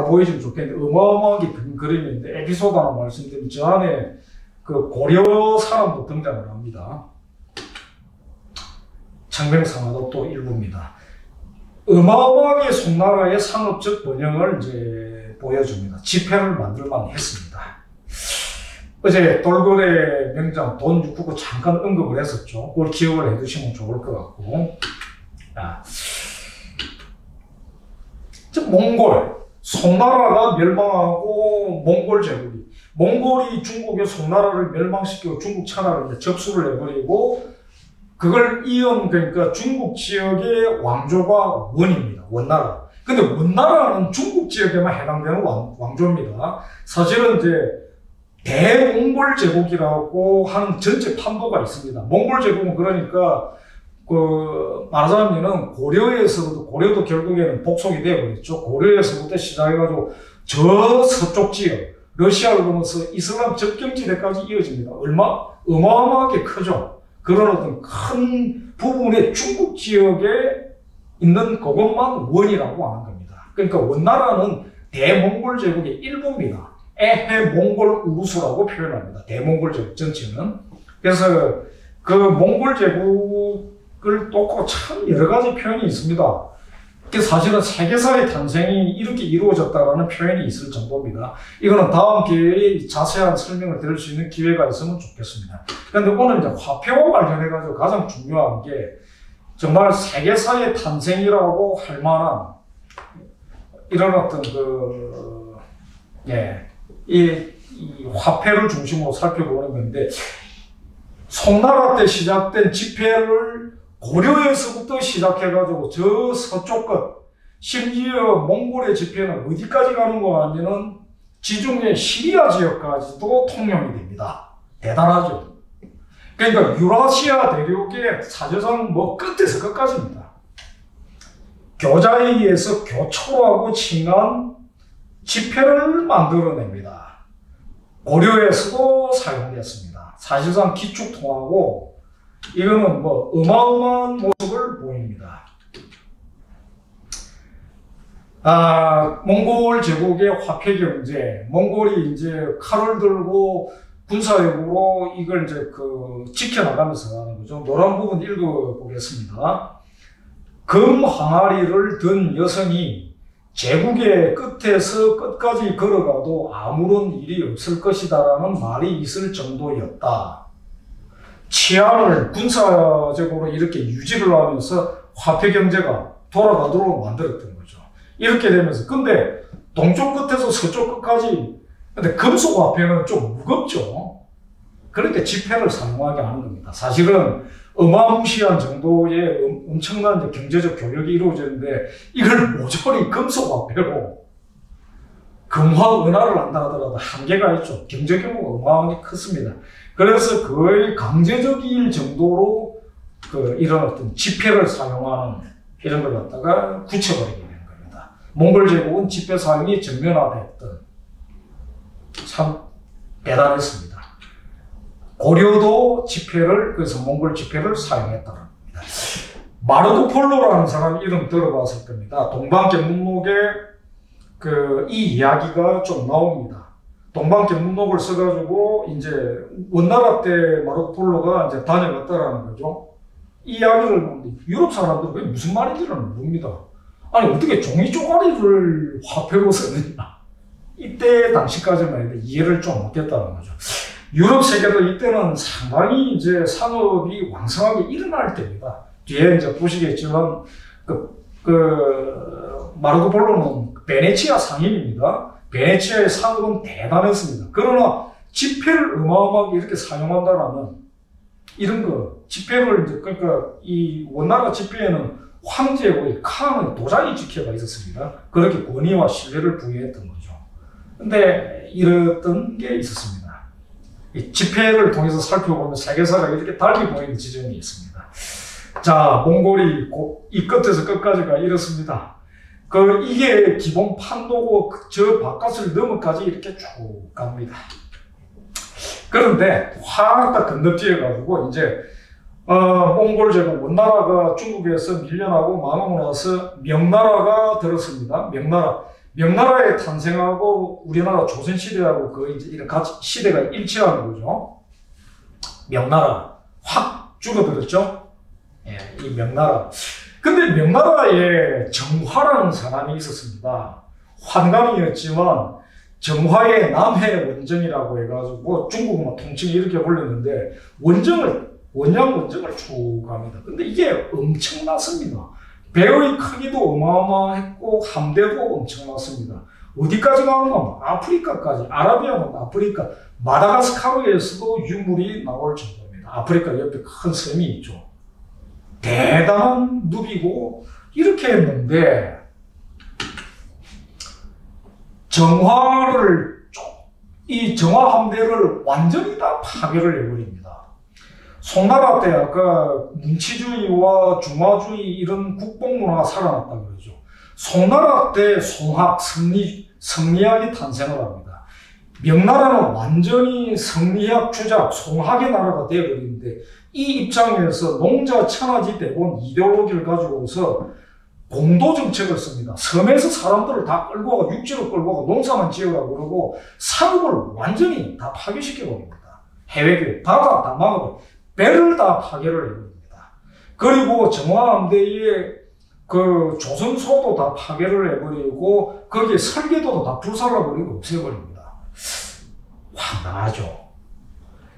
보이시면 좋겠는데 어마어마하게 큰 그림인데 에피소드 하나 말씀드리면 저 안에 그 고려 사람도 등장을 합니다. 청명상화도 또 일부입니다. 어마어마하게 송나라의 상업적 번영을 이제 보여줍니다. 지폐를 만들만 했습니다. 어제 돌고래 명장 돈 699 잠깐 언급을 했었죠. 그걸 기억을 해두시면 좋을 것 같고. 몽골, 송나라가 멸망하고 몽골 제국이, 몽골이 중국의 송나라를 멸망시키고 중국 천하를 이제 접수를 해버리고 그걸 이은 그러니까 중국 지역의 왕조가 원입니다. 원나라. 근데 원나라는 중국 지역에만 해당되는 왕조입니다. 사실은 이제 대몽골 제국이라고 하는 전체 판도가 있습니다. 몽골 제국은 그러니까 말하자면은 고려도 결국에는 복속이 되어버렸죠. 고려에서부터 시작해가지고 저 서쪽 지역, 러시아를 넘어서 이슬람 접경지대까지 이어집니다. 어마어마하게 크죠. 그런 어떤 큰 부분의 중국 지역에 있는 그것만 원이라고 하는 겁니다. 그러니까 원나라는 대몽골 제국의 일부입니다. 에헤 몽골 우루스라고 표현합니다. 대몽골 제국 전체는. 그래서 그 몽골 제국을 놓고 참 여러 가지 표현이 있습니다. 사실은 세계사의 탄생이 이렇게 이루어졌다라는 표현이 있을 정도입니다. 이거는 다음 기회에 자세한 설명을 드릴 수 있는 기회가 있으면 좋겠습니다. 그런데 오늘 이제 화폐와 관련해가지고 가장 중요한 게 정말 세계사의 탄생이라고 할 만한 이런 어떤 이 화폐를 중심으로 살펴보는 건데, 송나라 때 시작된 지폐를 고려에서부터 시작해가지고 저 서쪽 끝, 심지어 몽골의 지폐는 어디까지 가는가 하면은 지중해 시리아 지역까지도 통용이 됩니다. 대단하죠. 그러니까 유라시아 대륙의 사실상 끝에서 끝까지입니다. 교자에 의해서 교초하고 칭한 지폐를 만들어냅니다. 고려에서도 사용됐습니다. 사실상 기축통하고 이거는 어마어마한 모습을 보입니다. 몽골 제국의 화폐 경제, 몽골이 이제 칼을 들고 군사력으로 이걸 이제 지켜나가면서 하는 거죠. 노란 부분 읽어보겠습니다. 금 항아리를 든 여성이 제국의 끝에서 끝까지 걸어가도 아무런 일이 없을 것이다라는 말이 있을 정도였다. 치안을 군사적으로 이렇게 유지를 하면서 화폐 경제가 돌아가도록 만들었던 거죠. 이렇게 되면서, 근데 동쪽 끝에서 서쪽 끝까지, 근데 금속 화폐는 좀 무겁죠. 그러니까 지폐를 사용하게 하는 겁니다. 사실은 어마무시한 정도의 엄청난 경제적 교역이 이루어졌는데 이걸 모조리 금속 화폐로 금화, 은화를 한다 하더라도 한계가 있죠. 경제 규모가 어마어마하게 컸습니다. 그래서 거의 강제적일 정도로 이런 어떤 지폐를 사용하는 이런 걸 갖다가 굳혀버리게 되는 겁니다. 몽골 제국은 지폐 사용이 전면화됐던, 참 대단했습니다. 고려도 지폐를, 그래서 몽골 지폐를 사용했다는 겁니다. 마르코 폴로라는 사람 이름 들어봤을 겁니다. 동방계문록에 이 이야기가 좀 나옵니다. 동방계문록을 써가지고 이제 원나라 때 마르코 폴로가 이제 다녀갔다라는 거죠. 이 이야기를 보는데 유럽 사람들은 그게 무슨 말인지를 모릅니다. 아니 어떻게 종이 쪼가리를 화폐로 쓰느냐. 이때 당시까지만 해도 이해를 좀 못했다는 거죠. 유럽 세계도 이때는 상당히 이제 상업이 왕성하게 일어날 때입니다. 뒤에 이제 보시겠지만 마르코 폴로는 베네치아 상인입니다. 베네치아의 상업은 대단했습니다. 그러나 지폐를 어마어마하게 이렇게 사용한다라는 이런 지폐를 이제 그러니까 이 원나라 지폐에는 황제의 칸의 도장이 찍혀가 있었습니다. 그렇게 권위와 신뢰를 부여했던 거죠. 근데 이랬던 게 있었습니다. 이 지폐를 통해서 살펴보면 세계사가 이렇게 달리 보이는 지점이 있습니다. 자, 몽골이 이 끝에서 끝까지가 이렇습니다. 이게 기본 판도고 저 바깥을 넘어까지 이렇게 쭉 갑니다. 그런데 확 다 건너뛰어가지고 이제 몽골 제국 원나라가 중국에서 밀려나고 망하고 나서 명나라가 들었습니다. 명나라의 탄생하고 우리나라 조선시대하고 거의 이제 이런 같이 시대가 일치하는 거죠. 명나라 확 줄어들었죠. 예, 이 명나라. 근데 명나라에 정화라는 사람이 있었습니다. 환관이었지만 정화의 남해 원정이라고 해가지고 중국만 통칭 이렇게 불렸는데 원양 원정을 추구합니다. 근데 이게 엄청났습니다. 배의 크기도 어마어마했고 함대도 엄청났습니다. 어디까지 가는가? 아프리카까지. 아라비아는 아프리카, 마다가스카르에서도 유물이 나올 정도입니다. 아프리카 옆에 큰 섬이 있죠. 대단한 늪이고 이렇게 했는데 이 정화 함대를 완전히 다 파괴를 해버립니다. 송나라 때 아까 문치주의와 중화주의 이런 국뽕문화가 살아났다 그러죠. 송나라 때 송학, 성리학이 탄생을 합니다. 명나라는 완전히 성리학 주작, 송학의 나라가 되어버리는데 이 입장에서 농자 천하지 대본 이데올로기를 가지고서 공도정책을 씁니다. 섬에서 사람들을 다 끌고 가 육지로 끌고 가 농사만 지으라고 그러고 상업을 완전히 다 파괴시켜 버립니다. 해외교육, 바다 다 막아버립니다. 배를 다 파괴를 해버립니다. 그리고 정화함대의 그 조선소도 다 파괴를 해버리고 거기에 설계도도 다 불살라버리고 없애버립니다. 황당하죠.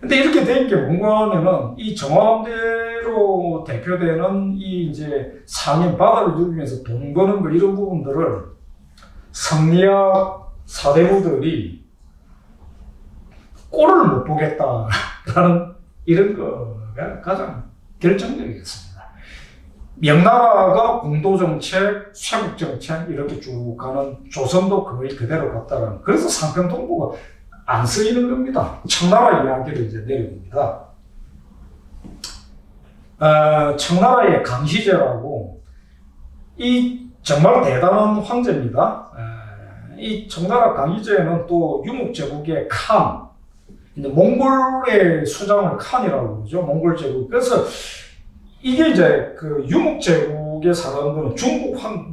근데 이렇게 된 게 뭔가 하면은 이 정화함대로 대표되는 이 이제 상인 바다를 누비면서 돈 버는 거 이런 부분들을 성리학 사대부들이 꼴을 못 보겠다라는 이런 거가 가장 결정적이었습니다. 명나라가 공도정책, 쇄국정책 이렇게 쭉 가는 조선도 거의 그대로 갔다라는, 그래서 상평통보가 안 쓰이는 겁니다. 청나라 이야기를 이제 내려옵니다. 청나라의 강시제라고 이 정말 대단한 황제입니다. 이 청나라 강시제는 또 유목제국의 칸, 이제 몽골의 수장을 칸이라고 그러죠. 몽골 제국. 그래서 이게 이제 그 유목제국의 사람들은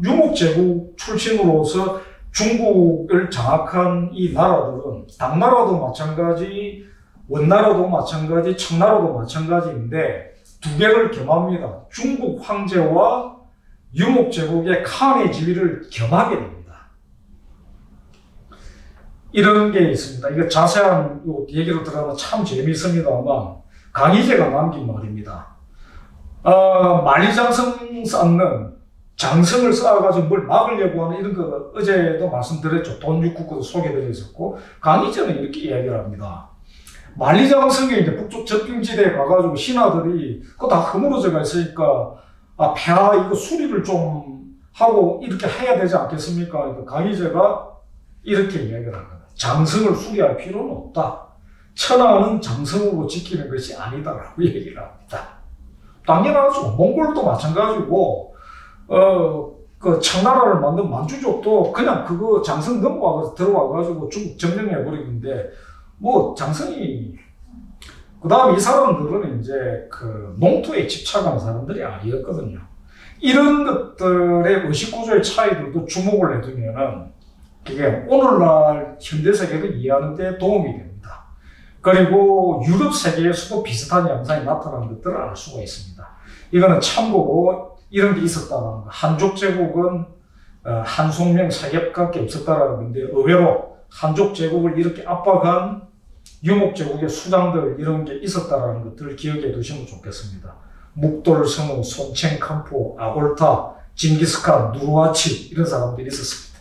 유목제국 출신으로서 중국을 장악한 이 나라들은 당나라도 마찬가지, 원나라도 마찬가지, 청나라도 마찬가지인데 두 개를 겸합니다. 중국 황제와 유목제국의 칸의 지위를 겸하게 됩니다. 이런 게 있습니다. 이거 자세한 얘기로 들어가면 참 재미있습니다만 강희제가 남긴 말입니다. 만리장성 쌓는 장성을 쌓아가지고 뭘 막으려고 하는 이런 거 어제도 말씀드렸죠. 돈 6국도 소개되어 있었고 강희제는 이렇게 이야기를 합니다. 만리장성에 이제 북쪽 접경지대에 가가지고 신하들이 그거 다 허물어져가 있으니까 폐하 이거 수리를 좀 하고 이렇게 해야 되지 않겠습니까? 그러니까 강희제가 이렇게 이야기를 합니다. 장성을 수리할 필요는 없다. 천하는 장성으로 지키는 것이 아니다라고 얘기를 합니다. 당연하죠. 몽골도 마찬가지고 그 청나라를 만든 만주족도 그냥 그거 장성 넘어와서 들어와가지고 중국 점령해버리는데 뭐 장성이 그 다음에 이 사람들은 이제 그 농토에 집착하는 사람들이 아니었거든요. 이런 것들의 의식구조의 차이들도 주목을 해두면은 그게 오늘날 현대세계를 이해하는 데 도움이 됩니다. 그리고 유럽 세계에서도 비슷한 현상이 나타나는 것들을 알 수가 있습니다. 이거는 참고로 이런 게 있었다는 거. 한족 제국은 한송명 사협밖에 없었다는 건데 의외로 한족 제국을 이렇게 압박한 유목 제국의 수장들 이런 게 있었다는 것들을 기억해 두시면 좋겠습니다. 묵돌성우, 손첸캄포, 아골타, 징기스칸, 누르하치 이런 사람들이 있었습니다.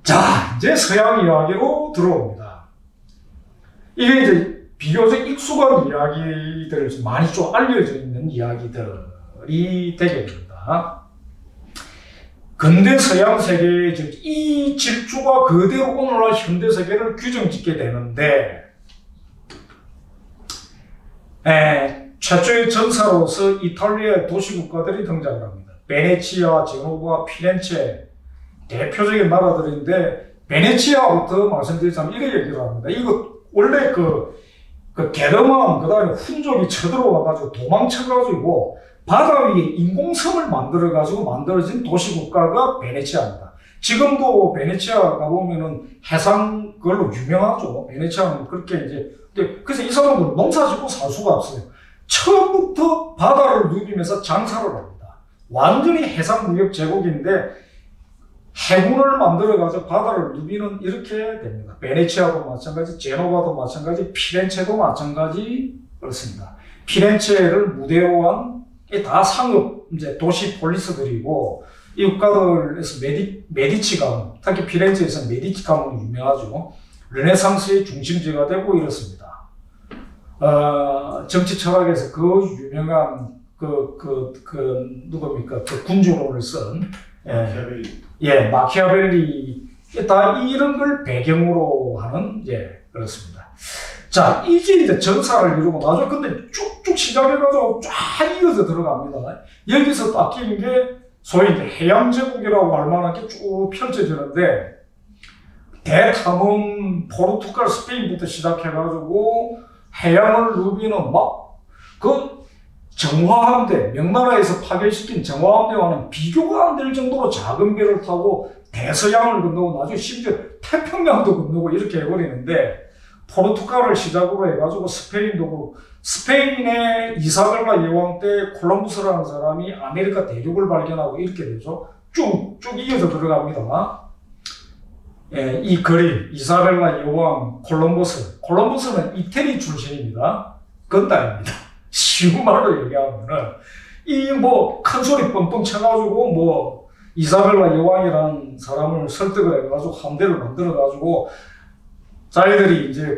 자, 이제 서양 이야기로 들어옵니다. 이게 이제 비교적 익숙한 이야기들을 좀 많이 좀 알려져 있는 이야기들이 되게 됩니다. 근대 서양 세계의 이 질주가 그대로 오늘날 현대 세계를 규정짓게 되는데, 최초의 전사로서 이탈리아의 도시국가들이 등장을 합니다. 베네치아, 제노바, 피렌체 대표적인 나라들인데, 베네치아부터 말씀드리자면 이렇게 얘기를 합니다. 이거 원래 그 게르만, 그 다음에 훈족이 쳐들어와가지고 도망쳐가지고 바다 위에 인공섬을 만들어가지고 만들어진 도시국가가 베네치아입니다. 지금도 베네치아 가보면은 해상 그걸로 유명하죠. 베네치아는 그렇게 이제, 그래서 이 사람들은 농사 짓고 살 수가 없어요. 처음부터 바다를 누비면서 장사를 합니다. 완전히 해상무역 제국인데 해군을 만들어가지고 바다를 누비는 이렇게 됩니다. 베네치아도 마찬가지, 제노바도 마찬가지, 피렌체도 마찬가지 그렇습니다. 피렌체를 무대로 한 다 상업 이제 도시 폴리스들이고 이 국가들에서 메디치 가문, 특히 피렌체에서 메디치 가문이 유명하죠. 르네상스의 중심지가 되고 이렇습니다. 정치 철학에서 그 유명한 누굽니까? 그 군주론을 쓴 마키아벨리 다 이런 걸 배경으로 하는 그렇습니다. 자, 이제 전사를 이루고 나중에 근데 쭉쭉 시작해가지고 쫙 이어서 들어갑니다. 여기서 닦이는 게 소위 이제 해양제국이라고 할 만한 게 쭉 펼쳐지는데 대탐험 포르투갈 스페인부터 시작해가지고 해양을 누비는 그 정화함대, 명나라에서 파괴시킨 정화함대와는 비교가 안 될 정도로 작은 배를 타고 대서양을 건너고 나중에 심지어 태평양도 건너고 이렇게 해버리는데 포르투갈을 시작으로 해가지고 스페인도 그렇고 스페인의 이사벨라 여왕 때 콜럼부스라는 사람이 아메리카 대륙을 발견하고 이렇게 되죠. 쭉 이어서 들어갑니다. 이 그림 이사벨라 여왕 콜럼버스는 이태리 출신입니다. 건달입니다. 쉬운 말로 얘기하면은 큰 소리 뻥뻥 쳐가지고 이사벨라 여왕이라는 사람을 설득을 해가지고 함대를 만들어가지고 자기들이 이제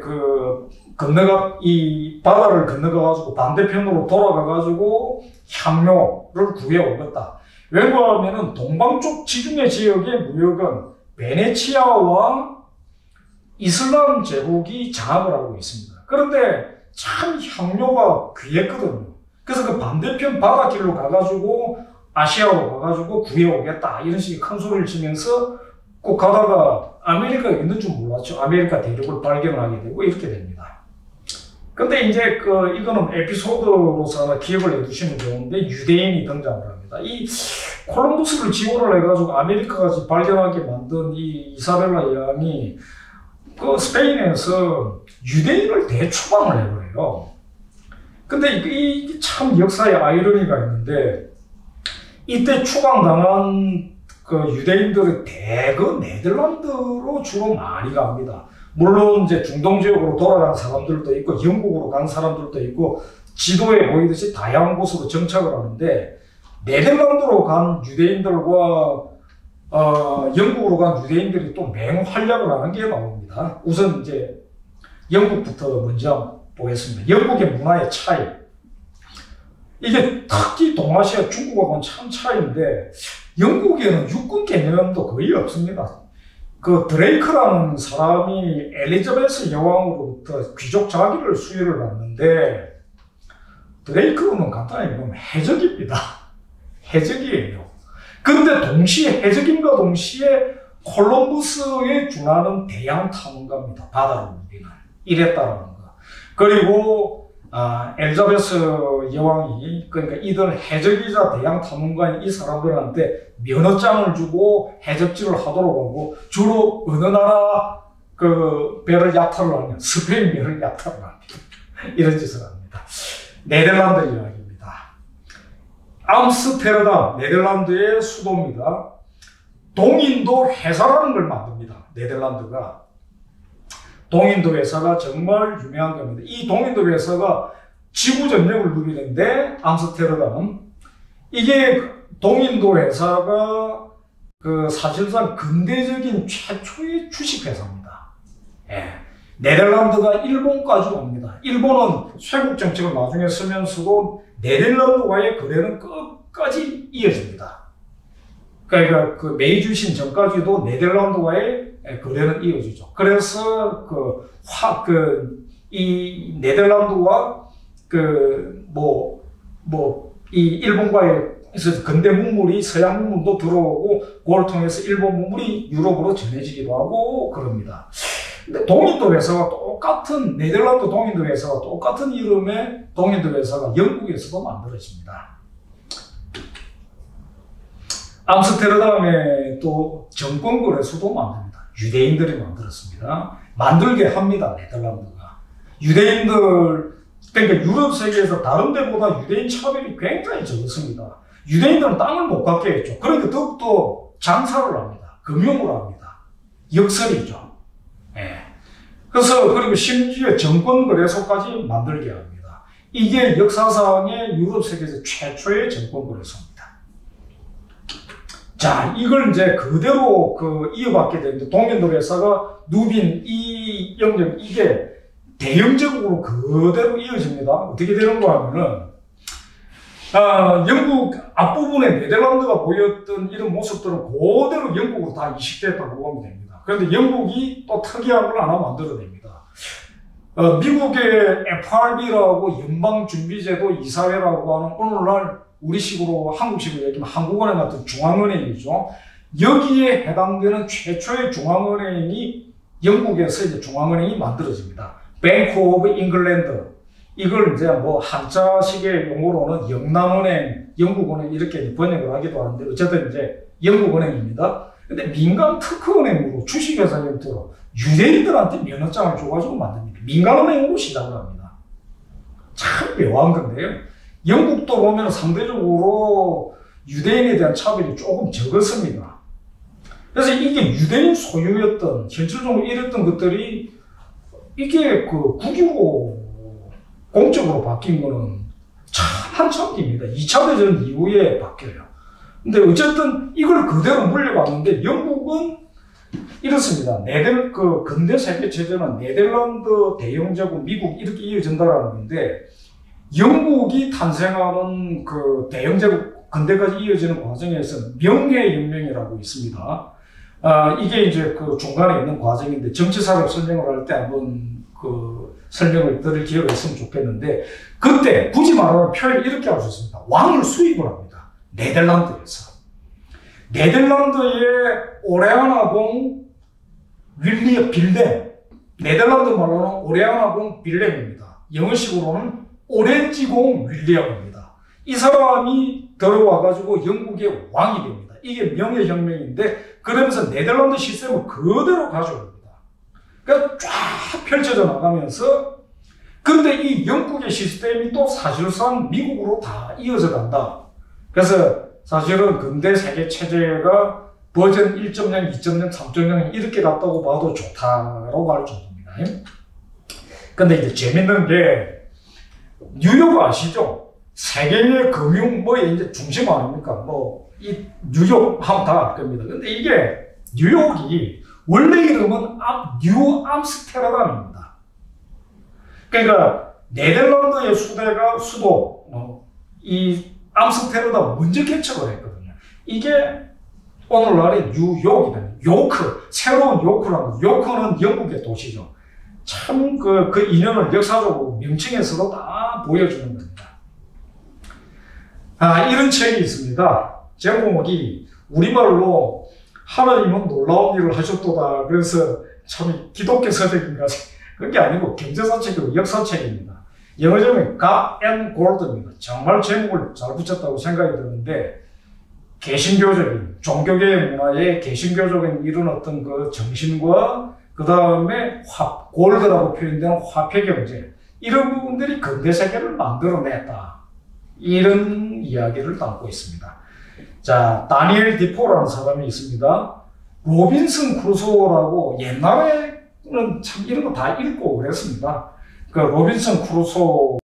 이 바다를 건너가가지고 반대편으로 돌아가가지고 향료를 구해오겠다. 왜냐하면은 동방쪽 지중해 지역의 무역은 베네치아와 이슬람 제국이 장악을 하고 있습니다. 그런데 참 향료가 귀했거든요. 그래서 그 반대편 바닷길로 가가지고 아시아로 가가지고 구해오겠다 이런 식의 큰 소리를 치면서 꼭 가다가 아메리카가 있는 줄 몰랐죠. 아메리카 대륙을 발견하게 되고 이렇게 됩니다. 근데 이제 이거는 에피소드로서 하나 기억을 해두시면 좋은데 유대인이 등장을 합니다. 이 콜럼버스를 지원을 해가지고 아메리카까지 발견하게 만든 이 이사벨라 여왕이 스페인에서 유대인을 대추방을 해버려요. 근데 이게 참 역사의 아이러니가 있는데 이때 추방당한 유대인들이 대거 네덜란드로 주로 많이 갑니다. 물론 이제 중동 지역으로 돌아간 사람들도 있고 영국으로 간 사람들도 있고 지도에 보이듯이 다양한 곳으로 정착을 하는데 네덜란드로 간 유대인들과 영국으로 간 유대인들이 또 맹활약을 하는 게 나옵니다. 우선 이제 영국부터 먼저 보겠습니다. 영국의 문화의 차이. 이게 특히 동아시아 중국하고는 참 차이인데 영국에는 육군 개념도 거의 없습니다. 드레이크라는 사람이 엘리자베스 여왕으로부터 귀족 자기를 수여를 받는데 드레이크는 간단히 보면 해적입니다. 해적이에요. 근데 동시에 해적임과 동시에 콜럼버스에 준하는 대양 탐험가입니다. 바다를 누비는. 이랬다라는 거. 그리고 엘리자베스 여왕이 그러니까 이들 해적이자 대양 탐험가인 이 사람들한테 면허장을 주고 해적지를 하도록 하고 주로 어느 나라 배를 약탈을 하냐 스페인 배를 약탈을 합니다. 이런 짓을 합니다. 네덜란드 이야기입니다. 암스테르담 네덜란드의 수도입니다. 동인도 회사라는 걸 만듭니다. 네덜란드가. 동인도 회사가 정말 유명한 겁니다. 이 동인도 회사가 지구 전역을 누비는데 암스테르담은 이게 동인도 회사가 사실상 근대적인 최초의 주식 회사입니다. 네덜란드가 일본까지 옵니다. 일본은 쇄국 정책을 나중에 쓰면서도 네덜란드와의 거래는 끝까지 이어집니다. 그러니까 메이주신 전까지도 네덜란드와의 거래는 이어지죠. 그래서 이 네덜란드와 이 일본과의 근대 문물이 서양 문물도 들어오고 그걸 통해서 일본 문물이 유럽으로 전해지기도 하고 그럽니다. 근데 동인도 회사가 똑같은 네덜란드 동인도 회사가 똑같은 이름의 동인도 회사가 영국에서도 만들어집니다. 암스테르담에 또 정권거래소도 만듭니다. 유대인들이 만들었습니다. 만들게 합니다. 네덜란드가. 유대인들, 그러니까 유럽 세계에서 다른 데보다 유대인 차별이 굉장히 적었습니다. 유대인들은 땅을 못 갖게 했죠. 그러니까 더욱더 장사를 합니다. 금융을 합니다. 역설이죠. 예. 그래서 그리고 심지어 정권거래소까지 만들게 합니다. 이게 역사상의 유럽 세계에서 최초의 정권거래소입니다. 자, 이걸 이제 그대로 이어받게 되는데 동인도래사가 누빈 이 영역 이게 대영적으로 그대로 이어집니다. 어떻게 되는가 하면은 영국 앞부분에 네덜란드가 보였던 이런 모습들은 그대로 영국으로 다 이식됐다고 보면 됩니다. 그런데 영국이 또 특이한 걸 하나 만들어냅니다. 미국의 FRB라고 연방준비제도 이사회라고 하는 오늘날 우리식으로 한국식으로 얘기하면 한국은행 같은 중앙은행이죠. 여기에 해당되는 최초의 중앙은행이 영국에서 이제 중앙은행이 만들어집니다. 뱅크 오브 잉글랜드. 이걸 이제 뭐 한자식의 용어로는 영남은행, 영국은행 이렇게 번역을 하기도 하는데 어쨌든 이제 영국은행입니다. 근데 민간 특허은행으로 주식회사 형태로 유대인들한테 면허장을 줘가지고 만듭니다. 민간은행으로 시작을 합니다. 참 묘한 건데요. 영국도 보면 상대적으로 유대인에 대한 차별이 조금 적었습니다. 그래서 이게 유대인 소유였던, 현실적으로 이랬던 것들이 이게 국유로 공적으로 바뀐 거는 참 한참 뒤입니다. 2차 대전 이후에 바뀌어요. 근데 어쨌든 이걸 그대로 물려봤는데 영국은 이렇습니다. 근대 세계 체제는 네덜란드, 대영제국, 미국 이렇게 이어진다라는 건데 영국이 탄생하는 대영제국 근대까지 이어지는 과정에서 명예혁명이라고 있습니다. 이게 이제 중간에 있는 과정인데 정치사를 설명을 할 때 한번 설명을 들을 기회가 있으면 좋겠는데 그때 굳이 말하면 표현을 이렇게 할 수 있습니다. 왕을 수입을 합니다. 네덜란드에서. 네덜란드의 오레아나공 윌리엄 빌렘. 네덜란드 말로는 오레아나공 빌렘입니다. 영어식으로는 오렌지공 윌리엄입니다. 이 사람이 들어와가지고 영국의 왕이 됩니다. 이게 명예혁명인데 그러면서 네덜란드 시스템을 그대로 가져옵니다. 그러니까 쫙 펼쳐져 나가면서 근데 이 영국의 시스템이 또 사실상 미국으로 다 이어져 간다. 그래서 사실은 근대 세계 체제가 버전 1.0, 2.0, 3.0 이렇게 갔다고 봐도 좋다라고 할 정도입니다. 근데 이제 재밌는 게 뉴욕 아시죠? 세계의 금융 이제 중심 아닙니까? 이 뉴욕 하면 다 알 겁니다. 근데 이게 뉴욕이 원래 이름은 뉴 암스테르담입니다. 그러니까 네덜란드의 수도 이 암스테르담 먼저 개척을 했거든요. 이게 오늘날의 뉴욕이다. 요크, 새로운 요크라는 거. 요크는 영국의 도시죠. 참 그 인연을 역사적으로 명칭에서도 다 보여주는 겁니다. 이런 책이 있습니다. 제목이 우리말로 하나님은 놀라운 일을 하셨도다. 그래서 참 기독교 서적인가? 그게 아니고 경제사책이고 역사책입니다. 영어 제목이 God and Gold입니다. 정말 제목을 잘 붙였다고 생각이 드는데 개신교적인 종교계의 문화에 개신교적인 이런 어떤 그 정신과 그 다음에 골드라고 표현되는 화폐 경제 이런 부분들이 근대 세계를 만들어냈다. 이런 이야기를 담고 있습니다. 자, 다니엘 디포라는 사람이 있습니다. 로빈슨 크루소라고 옛날에는 참 이런 거 다 읽고 그랬습니다. 그 로빈슨 크루소